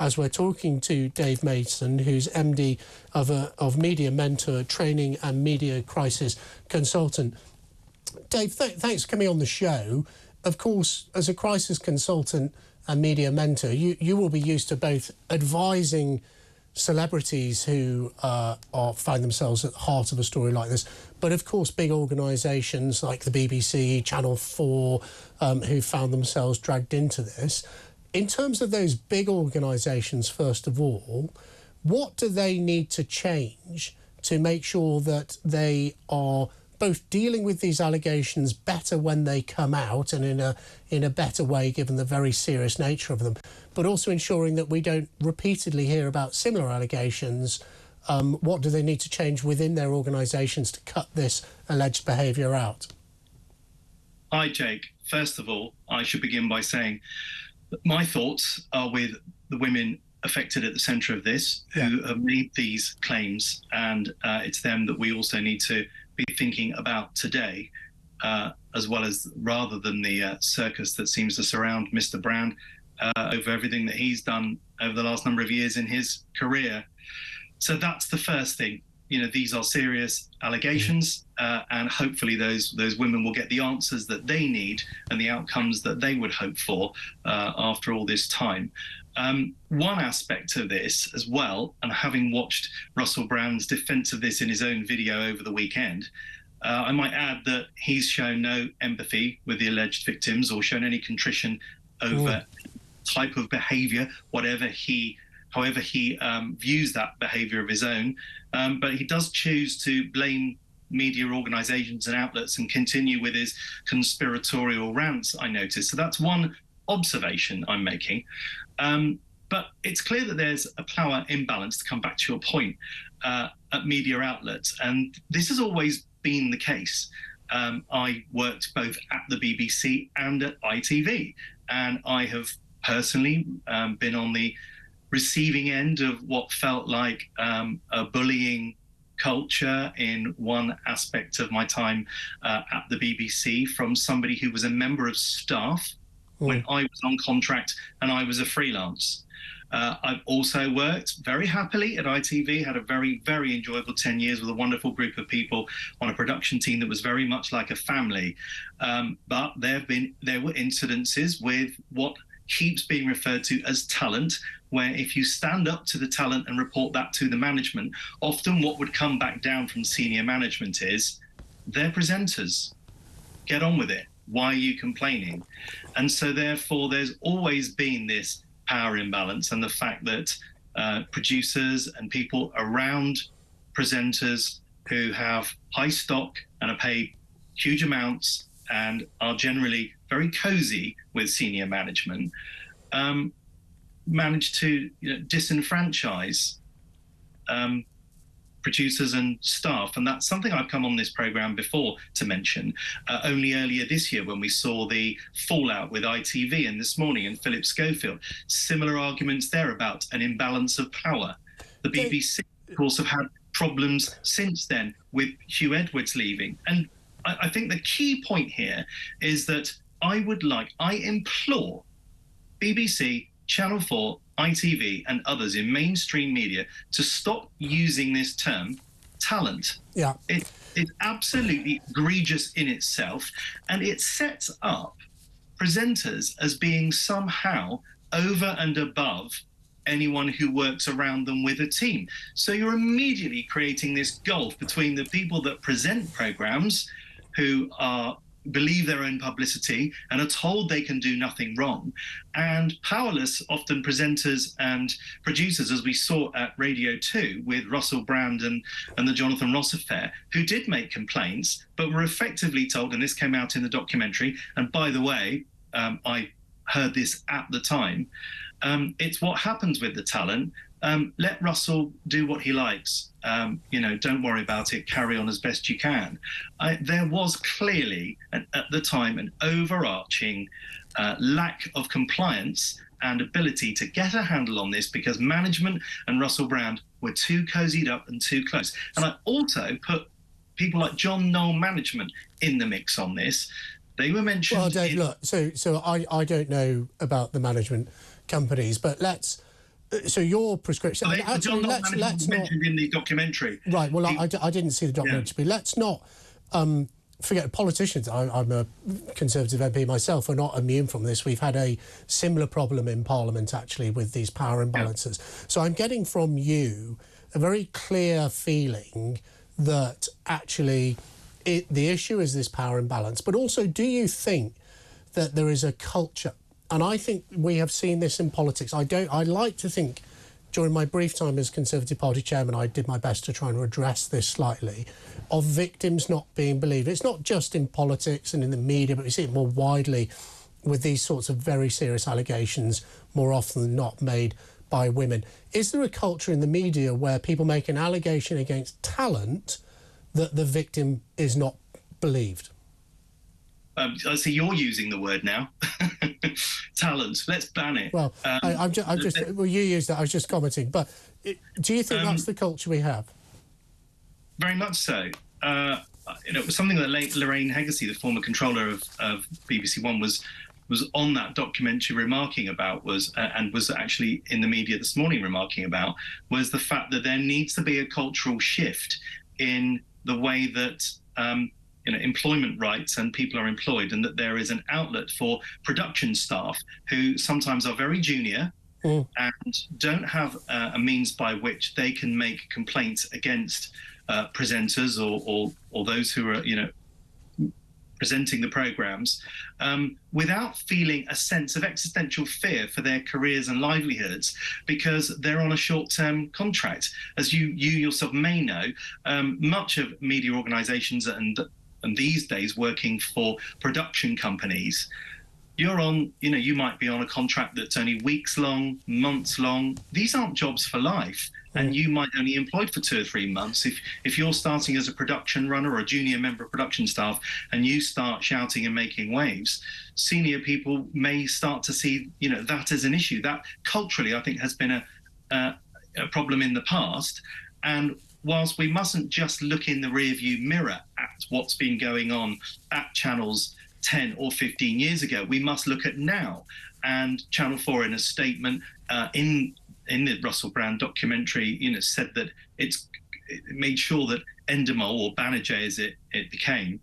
as we're talking to Dave Mason, who's MD of Media Mentor Training and Media Crisis Consultant. Dave, thanks for coming on the show. Of course, as a crisis consultant and media mentor, you will be used to both advising celebrities who find themselves at the heart of a story like this, but of course big organisations like the BBC, Channel 4, who found themselves dragged into this. In terms of those big organisations, first of all, what do they need to change to make sure that they are both dealing with these allegations better when they come out and in a better way, given the very serious nature of them, but also ensuring that we don't repeatedly hear about similar allegations? What do they need to change within their organisations to cut this alleged behaviour out? Hi, Jake. First of all, I should begin by saying that my thoughts are with the women affected at the centre of this, who have made these claims, and it's them that we also need to be thinking about today, as well as rather than the circus that seems to surround Mr. Brand over everything that he's done over the last number of years in his career. So that's the first thing. You know, these are serious allegations, and hopefully those women will get the answers that they need and the outcomes that they would hope for after all this time. One aspect of this as well, and having watched Russell Brand's defence of this in his own video over the weekend, I might add that he's shown no empathy with the alleged victims or shown any contrition over type of behaviour, however he views that behaviour of his own. But he does choose to blame media organisations and outlets and continue with his conspiratorial rants, I noticed. So that's one observation I'm making. But it's clear that there's a power imbalance, to come back to your point, at media outlets. And this has always been the case. I worked both at the BBC and at ITV, and I have personally been on the receiving end of what felt like a bullying culture in one aspect of my time at the BBC from somebody who was a member of staff when I was on contract and I was a freelance. I've also worked very happily at ITV, had a very, very enjoyable 10 years with a wonderful group of people on a production team that was very much like a family. But there were incidences with what keeps being referred to as talent, where if you stand up to the talent and report that to the management, often what would come back down from senior management is, they're presenters, get on with it, why are you complaining? And so therefore there's always been this power imbalance, and the fact that producers and people around presenters who have high stock and are paid huge amounts and are generally very cozy with senior management, manage to disenfranchise producers and staff. And that's something I've come on this programme before to mention. Only earlier this year, when we saw the fallout with ITV, and this morning in Philip Schofield, similar arguments there about an imbalance of power. The BBC, of course, have had problems since then with Hugh Edwards leaving. And I think the key point here is that I implore BBC, Channel 4, ITV and others in mainstream media to stop using this term talent. Yeah. It's absolutely egregious in itself, and it sets up presenters as being somehow over and above anyone who works around them with a team. So you're immediately creating this gulf between the people that present programmes, who believe their own publicity and are told they can do nothing wrong, and powerless, often presenters and producers, as we saw at Radio 2 with Russell Brand and the Jonathan Ross affair, who did make complaints but were effectively told, and this came out in the documentary, and by the way, I heard this at the time, it's what happens with the talent. Let Russell do what he likes. Don't worry about it. Carry on as best you can. There was clearly, at the time, an overarching lack of compliance and ability to get a handle on this, because management and Russell Brand were too cozied up and too close. And I also put people like John Knoll Management in the mix on this. They were mentioned. Well, Dave, look, so I don't know about the management companies, but let's So your prescription... So actually, let's not... mentioned in the documentary. Right, well, I didn't see the documentary, but let's not forget politicians. I'm a Conservative MP myself, are not immune from this. We've had a similar problem in Parliament, actually, with these power imbalances. Yeah. So I'm getting from you a very clear feeling that actually the issue is this power imbalance. But also, do you think that there is a culture? And I think we have seen this in politics. I like to think, during my brief time as Conservative Party chairman, I did my best to try and address this slightly, of victims not being believed. It's not just in politics and in the media, but we see it more widely with these sorts of very serious allegations, more often than not made by women. Is there a culture in the media where people make an allegation against talent that the victim is not believed? I see you're using the word now. Talent. Let's ban it. Well, well, you used that. I was just commenting. But do you think that's the culture we have? Very much so. It was something that Lorraine Hegarty, the former controller of BBC One, was on that documentary remarking about, and was actually in the media this morning remarking about, was the fact that there needs to be a cultural shift in the way that employment rights and people are employed, and that there is an outlet for production staff who sometimes are very junior and don't have a means by which they can make complaints against presenters or those who are presenting the programmes, without feeling a sense of existential fear for their careers and livelihoods, because they're on a short-term contract. As you yourself may know, much of media organisations and these days working for production companies, you're on, you might be on a contract that's only weeks long, months long. These aren't jobs for life. And you might only be employed for 2 or 3 months. If you're starting as a production runner or a junior member of production staff and you start shouting and making waves, senior people may start to see, that as an issue. That culturally, I think, has been a problem in the past. And whilst we mustn't just look in the rearview mirror at what's been going on at channels 10 or 15 years ago, we must look at now. And Channel 4, in a statement in the Russell Brand documentary, said that it made sure that Endemol, or Banijay as it became,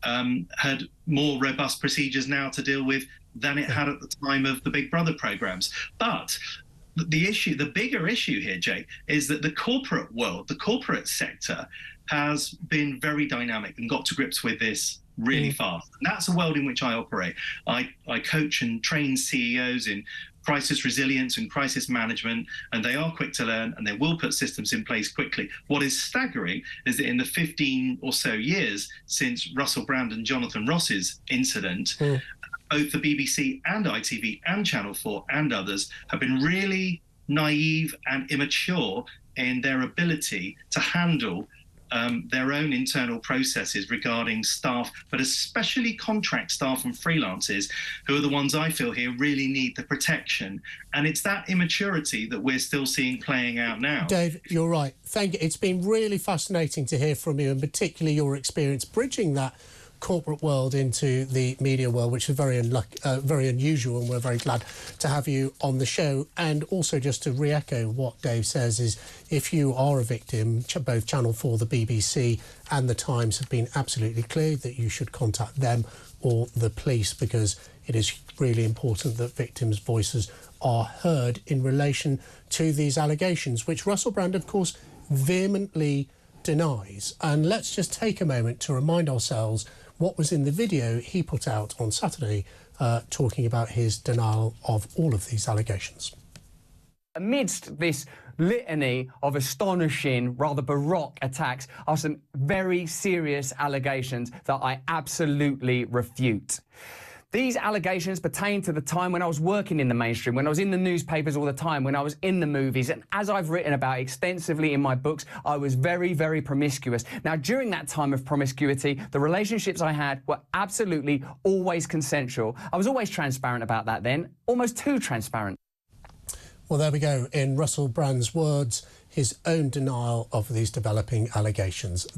had more robust procedures now to deal with than it had at the time of the Big Brother programmes. But the bigger issue here, Jake, is that the corporate world, the corporate sector, has been very dynamic and got to grips with this really fast. And that's a world in which I operate. I coach and train CEOs in crisis resilience and crisis management, and they are quick to learn and they will put systems in place quickly. What is staggering is that in the 15 or so years since Russell Brand and Jonathan Ross's incident, both the BBC and ITV and Channel 4 and others have been really naive and immature in their ability to handle their own internal processes regarding staff, but especially contract staff and freelancers, who are the ones I feel here really need the protection. And it's that immaturity that we're still seeing playing out now. Dave, you're right. Thank you. It's been really fascinating to hear from you, and particularly your experience bridging that corporate world into the media world, which is very unusual, and we're very glad to have you on the show. And also, just to re-echo what Dave says, is if you are a victim, both Channel 4, the BBC and the Times have been absolutely clear that you should contact them or the police, because it is really important that victims' voices are heard in relation to these allegations, which Russell Brand, of course, vehemently denies. And let's just take a moment to remind ourselves what was in the video he put out on Saturday, talking about his denial of all of these allegations. Amidst this litany of astonishing, rather baroque attacks are some very serious allegations that I absolutely refute. These allegations pertain to the time when I was working in the mainstream, when I was in the newspapers all the time, when I was in the movies. And as I've written about extensively in my books, I was very, very promiscuous. Now, during that time of promiscuity, the relationships I had were absolutely always consensual. I was always transparent about that then, almost too transparent. Well, there we go. In Russell Brand's words, his own denial of these developing allegations.